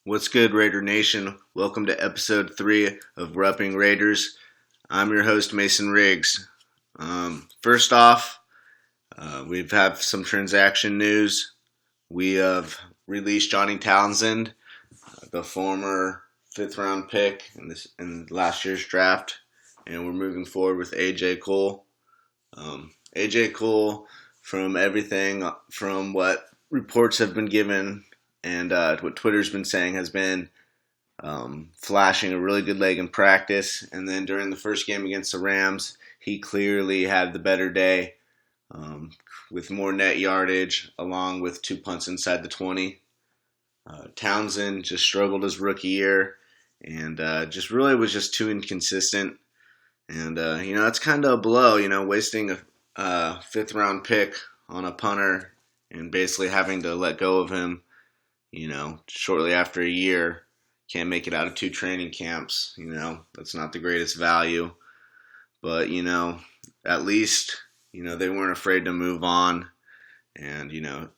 What's good, Raider Nation? Welcome to episode 3 of Rupping Raiders. I'm your host, Mason Riggs. First off, we've had some transaction news. We have released Johnny Townsend, the former fifth round pick in last year's draft, and we're moving forward with AJ Cole. AJ Cole, from everything from what reports have been given and what Twitter's been saying, has been flashing a really good leg in practice. And then during the first game against the Rams, he clearly had the better day with more net yardage, along with 2 punts inside the 20. Townsend just struggled his rookie year and just really was just too inconsistent. And, that's kind of a blow, wasting a fifth round pick on a punter and basically having to let go of him, shortly after a year. Can't make it out of 2 training camps. That's not the greatest value. But, at least, they weren't afraid to move on and,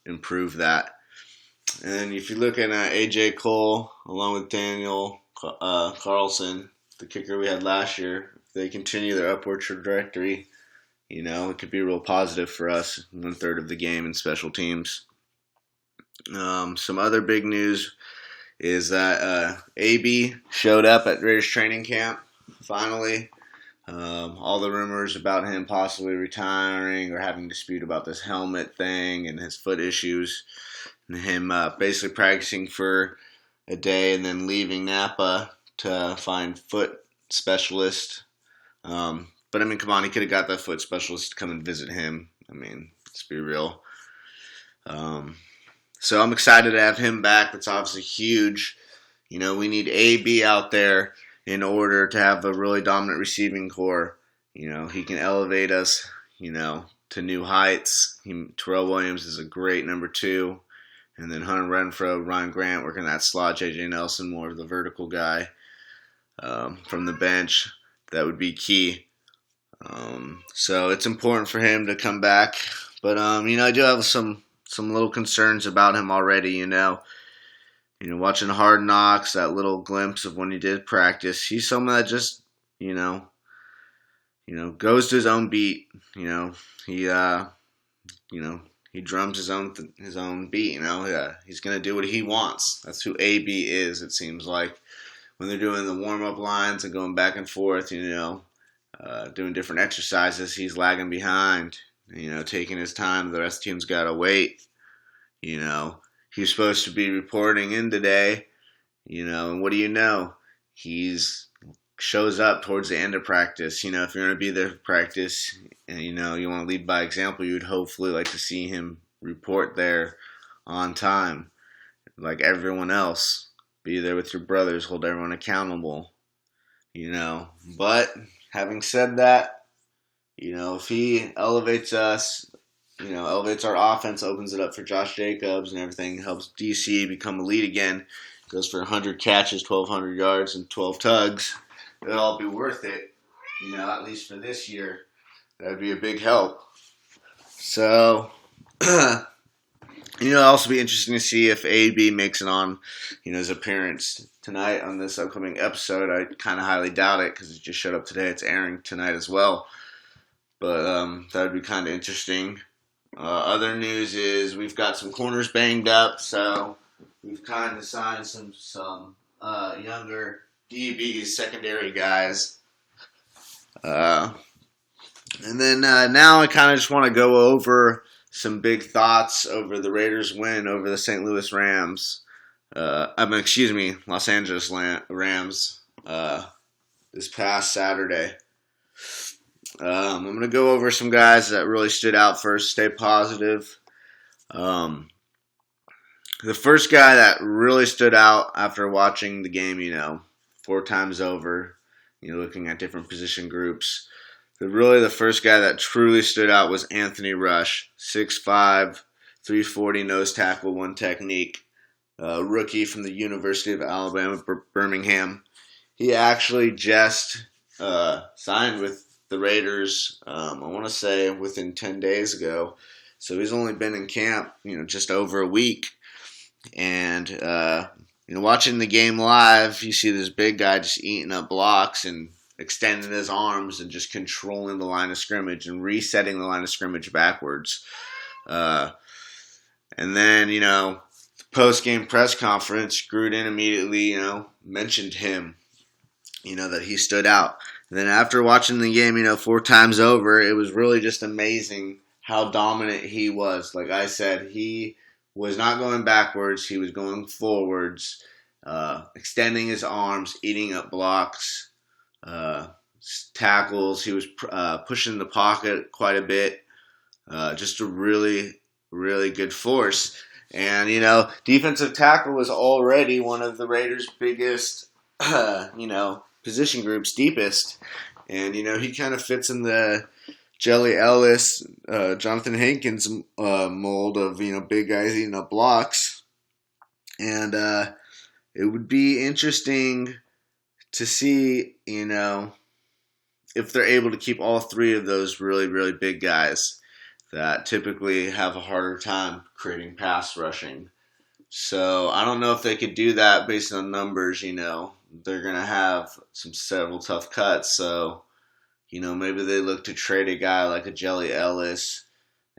improve that. And if you look at A.J. Cole, along with Daniel Carlson, the kicker we had last year, if they continue their upward trajectory, it could be real positive for us, 1/3 of the game in special teams. Some other big news is that AB showed up at Raiders training camp, finally. All the rumors about him possibly retiring or having dispute about this helmet thing and his foot issues, and him basically practicing for a day and then leaving Napa to find foot specialist. But come on, he could have got that foot specialist to come and visit him. Let's be real. So I'm excited to have him back. That's obviously huge. We need AB out there in order to have a really dominant receiving core. He can elevate us, to new heights. Terrell Williams is a great number 2. And then Hunter Renfrow, Ryan Grant working that slot, J.J. Nelson more of the vertical guy from the bench. That would be key. So it's important for him to come back. But, I do have some little concerns about him already, watching Hard Knocks, that little glimpse of when he did practice. He's someone that just, goes to his own beat. He drums his own beat. He's gonna do what he wants. That's who AB is. It seems like when they're doing the warm up lines and going back and forth, doing different exercises, he's lagging behind. Taking his time. The rest of the team's got to wait. He's supposed to be reporting in today, and what do you know? He's shows up towards the end of practice. If you're going to be there for practice and, you want to lead by example, you'd hopefully like to see him report there on time. Like everyone else, be there with your brothers, hold everyone accountable, But having said that, if he elevates us, elevates our offense, opens it up for Josh Jacobs and everything, helps DC become elite again, goes for 100 catches, 1,200 yards, and 12 tugs, it'll all be worth it, at least for this year. That would be a big help. So, it'll also be interesting to see if AB makes it on, his appearance tonight on this upcoming episode. I kind of highly doubt it because it just showed up today. It's airing tonight as well. But that would be kind of interesting. Other news is we've got some corners banged up, so we've kind of signed some younger DBs, secondary guys. And then now I kind of just want to go over some big thoughts over the Raiders' win over the St. Louis Rams. Los Angeles Rams this past Saturday. I'm going to go over some guys that really stood out first. Stay positive. The first guy that really stood out after watching the game, 4 times over, looking at different position groups. The first guy that truly stood out was Anthony Rush, 6'5", 340 nose tackle, 1 technique, rookie from the University of Alabama, Birmingham. He actually just signed with the Raiders, I want to say within 10 days ago. So he's only been in camp, just over a week. And watching the game live, you see this big guy just eating up blocks and extending his arms and just controlling the line of scrimmage and resetting the line of scrimmage backwards. Uh, and then, post-game press conference, Gruden immediately, mentioned him, that he stood out. And then after watching the game, 4 times over, it was really just amazing how dominant he was. Like I said, he was not going backwards. He was going forwards, extending his arms, eating up blocks, tackles. He was pushing the pocket quite a bit. Just a really, really good force. And, defensive tackle was already one of the Raiders' biggest, position groups, deepest. And, he kind of fits in the Jelly Ellis, Jonathan Hankins mold of, big guys eating up blocks. And it would be interesting to see, if they're able to keep all 3 of those really, really big guys that typically have a harder time creating pass rushing. So I don't know if they could do that based on numbers. They're going to have several tough cuts. So, maybe they look to trade a guy like a Jelly Ellis,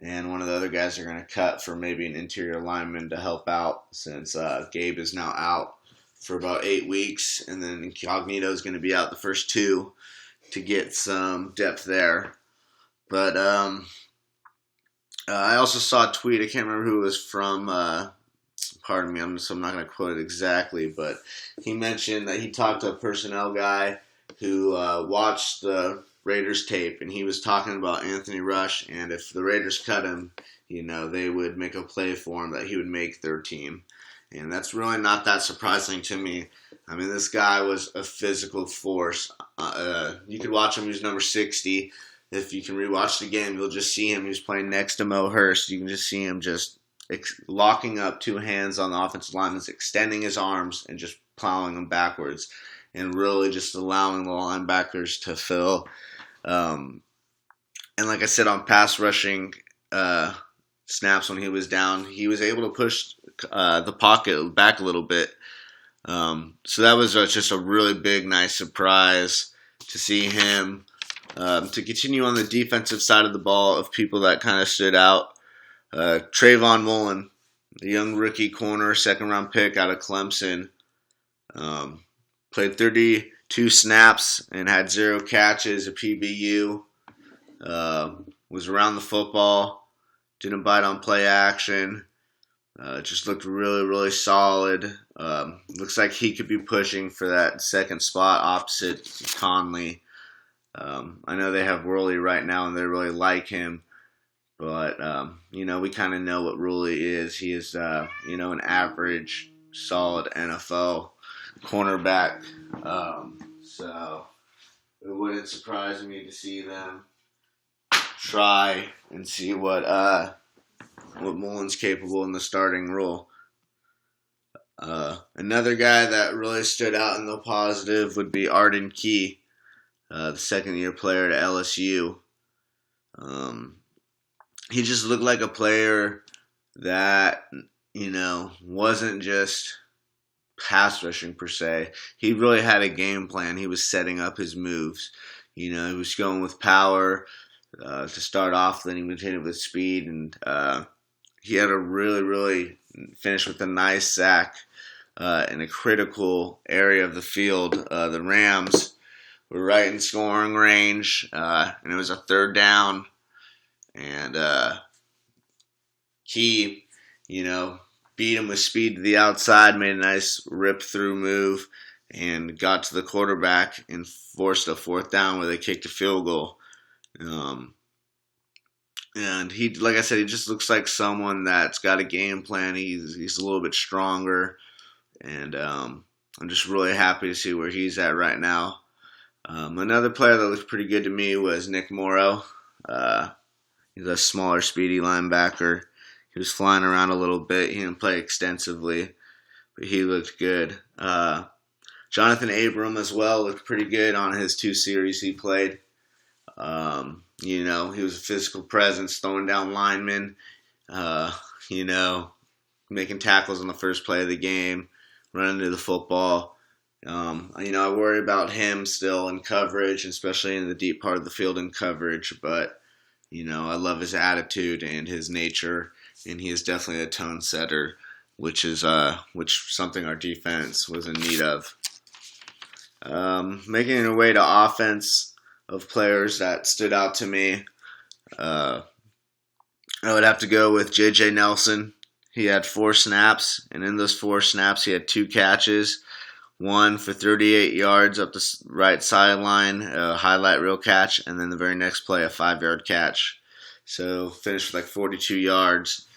and one of the other guys are going to cut for maybe an interior lineman to help out, since Gabe is now out for about 8 weeks, and then Incognito is going to be out the first 2 to get some depth there. But I also saw a tweet. I can't remember who it was from. Pardon me, I'm not going to quote it exactly, but he mentioned that he talked to a personnel guy who watched the Raiders tape, and he was talking about Anthony Rush, and if the Raiders cut him, they would make a play for him that he would make their team. And that's really not that surprising to me. I mean, this guy was a physical force. You could watch him. He was number 60. If you can rewatch the game, you'll just see him. He was playing next to Mo Hurst. You can just see him just locking up 2 hands on the offensive linemen, extending his arms and just plowing them backwards, and really just allowing the linebackers to fill. And like I said, on pass rushing snaps when he was down, he was able to push the pocket back a little bit. So that was just a really big, nice surprise to see him. To continue on the defensive side of the ball, of people that kind of stood out, Trayvon Mullen, the young rookie corner, 2nd-round pick out of Clemson, played 32 snaps and had 0 catches, a PBU, was around the football, didn't bite on play action, just looked really, really solid. Looks like he could be pushing for that 2nd spot opposite Conley. I know they have Worley right now, and they really like him. But, we kind of know what Worley is. He is, an average, solid NFL cornerback. So it wouldn't surprise me to see them try and see what Mullen's capable in the starting role. Another guy that really stood out in the positive would be Arden Key, the 2nd-year player at LSU. He just looked like a player that, wasn't just pass rushing per se. He really had a game plan. He was setting up his moves. He was going with power to start off, then he would hit it with speed, and he had a really, really finish with a nice sack in a critical area of the field. The Rams were right in scoring range, and it was a 3rd down. And Key, beat him with speed to the outside, made a nice rip-through move, and got to the quarterback and forced a 4th down where they kicked a field goal. And he, like I said, he just looks like someone that's got a game plan. He's a little bit stronger, and I'm just really happy to see where he's at right now. Another player that looked pretty good to me was Nick Morrow. He's a smaller, speedy linebacker. He was flying around a little bit. He didn't play extensively, but he looked good. Jonathan Abram as well looked pretty good on his 2 series he played. He was a physical presence, throwing down linemen, making tackles on the first play of the game, running to the football. I worry about him still in coverage, especially in the deep part of the field in coverage. But I love his attitude and his nature, and he is definitely a tone setter, which something our defense was in need of. Making our way to offense of players that stood out to me, I would have to go with J.J. Nelson. He had 4 snaps, and in those 4 snaps, he had 2 catches. One for 38 yards up the right sideline, a highlight reel catch, and then the very next play, a 5-yard catch. So finished with like 42 yards.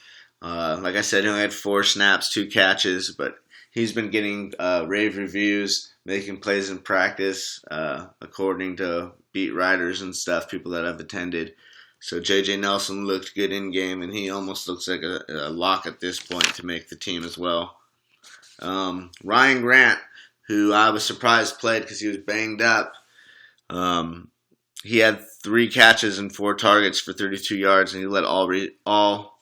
Like I said, he only had 4 snaps, 2 catches, but he's been getting rave reviews, making plays in practice, according to beat writers and stuff, people that I've attended. So J.J. Nelson looked good in game, and he almost looks like a lock at this point to make the team as well. Ryan Grant, who I was surprised played because he was banged up. He had 3 catches and 4 targets for 32 yards, and he led all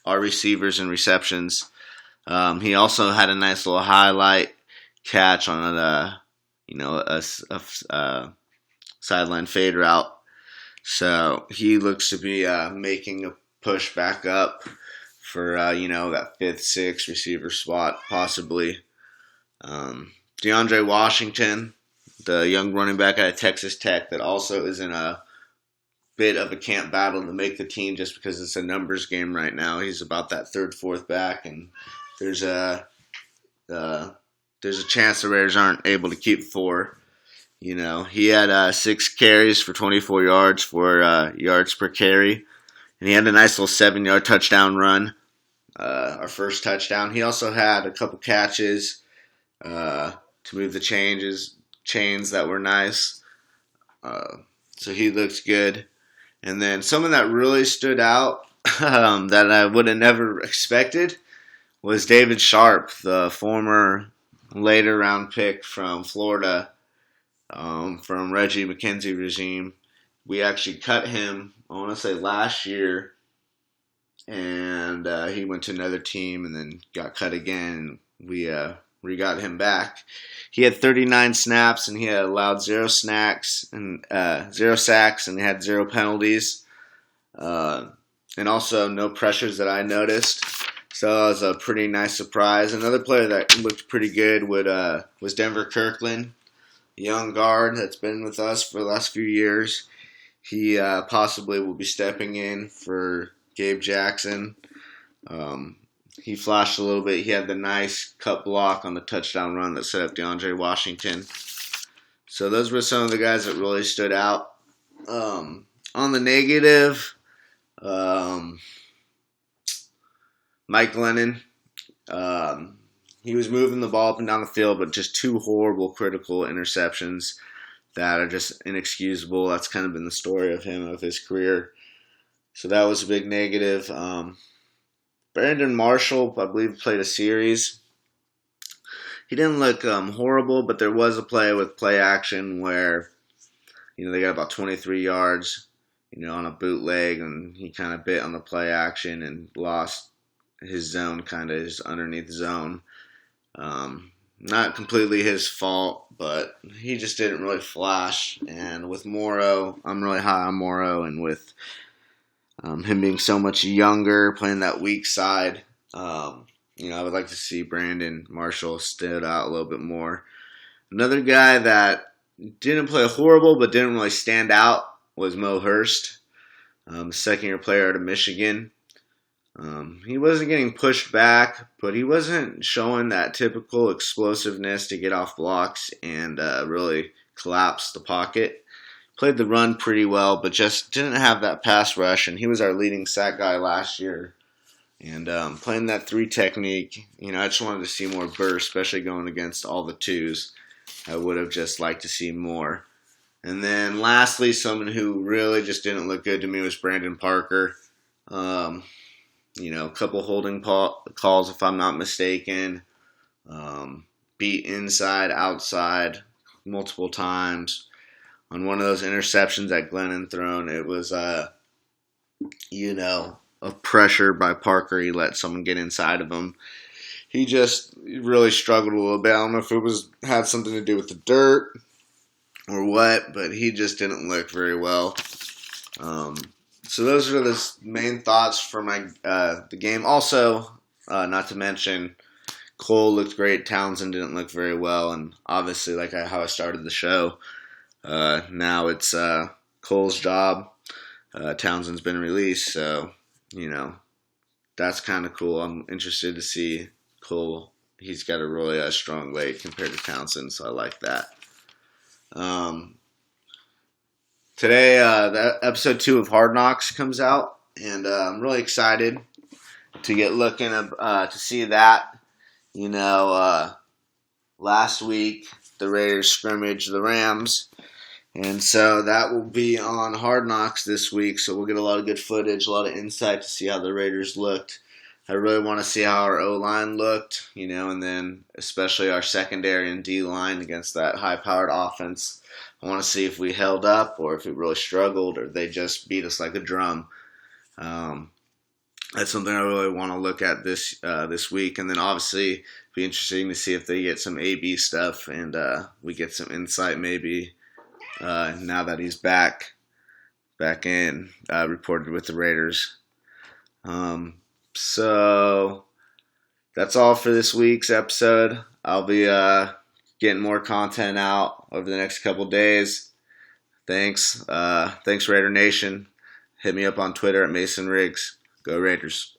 our receivers in receptions. He also had a nice little highlight catch on a sideline fade route. So he looks to be making a push back up for that 5th, 6th receiver spot possibly. DeAndre Washington, the young running back out of Texas Tech, that also is in a bit of a camp battle to make the team just because it's a numbers game right now. He's about that 3rd, 4th back, and there's a chance the Raiders aren't able to keep 4. He had 6 carries for 24 yards, 4 yards per carry, and he had a nice little 7-yard touchdown run, our first touchdown. He also had a couple catches to move the chains that were nice. So he looks good. And then someone that really stood out that I would have never expected was David Sharp, the former later round pick from Florida, from Reggie McKenzie regime. We actually cut him, I want to say last year, and he went to another team and then got cut again. We got him back. He had 39 snaps and he had allowed 0 sacks and he had 0 penalties, and also no pressures that I noticed. So that was a pretty nice surprise. Another player that looked pretty good was Denver Kirkland, young guard that's been with us for the last few years. He possibly will be stepping in for Gabe Jackson. He flashed a little bit. He had the nice cut block on the touchdown run that set up DeAndre Washington. So those were some of the guys that really stood out. On the negative, Mike Glennon. He was moving the ball up and down the field, but just 2 horrible critical interceptions that are just inexcusable. That's kind of been the story of him, of his career. So that was a big negative. Brandon Marshall, I believe, played a series. He didn't look horrible, but there was a play with play action where, they got about 23 yards, on a bootleg, and he kind of bit on the play action and lost his zone, kind of his underneath zone. Not completely his fault, but he just didn't really flash. And with Morrow, I'm really high on Morrow, and with him being so much younger, playing that weak side, I would like to see Brandon Marshall stood out a little bit more. Another guy that didn't play horrible but didn't really stand out was Mo Hurst, second-year player out of Michigan. He wasn't getting pushed back, but he wasn't showing that typical explosiveness to get off blocks and really collapse the pocket. Played the run pretty well, but just didn't have that pass rush, and he was our leading sack guy last year. And playing that 3 technique, I just wanted to see more burst, especially going against all the 2s. I would have just liked to see more. And then lastly, someone who really just didn't look good to me was Brandon Parker. A couple holding calls, if I'm not mistaken. Beat inside, outside multiple times. On one of those interceptions that Glennon thrown, it was, a pressure by Parker. He let someone get inside of him. he just really struggled a little bit. I don't know if it had something to do with the dirt or what, but he just didn't look very well. So those are the main thoughts for the game. Also, not to mention, Cole looked great. Townsend didn't look very well, and obviously, like how I started the show, now it's Cole's job. Townsend's been released, so that's kind of cool. I'm interested to see Cole. He's got a really strong leg compared to Townsend, so I like that. Today, the episode 2 of Hard Knocks comes out, and I'm really excited to get looking to see that. Last week the Raiders scrimmaged the Rams, and so that will be on Hard Knocks this week. So we'll get a lot of good footage, a lot of insight to see how the Raiders looked. I really want to see how our O-line looked, and then especially our secondary and D-line against that high-powered offense. I want to see if we held up or if we really struggled or they just beat us like a drum. That's something I really want to look at this week. And then obviously it'd be interesting to see if they get some AB stuff and we get some insight maybe now that he's back in, reported with the Raiders. So that's all for this week's episode. I'll be getting more content out over the next couple days. Thanks Raider Nation. Hit me up on Twitter at Mason Riggs. Go Raiders.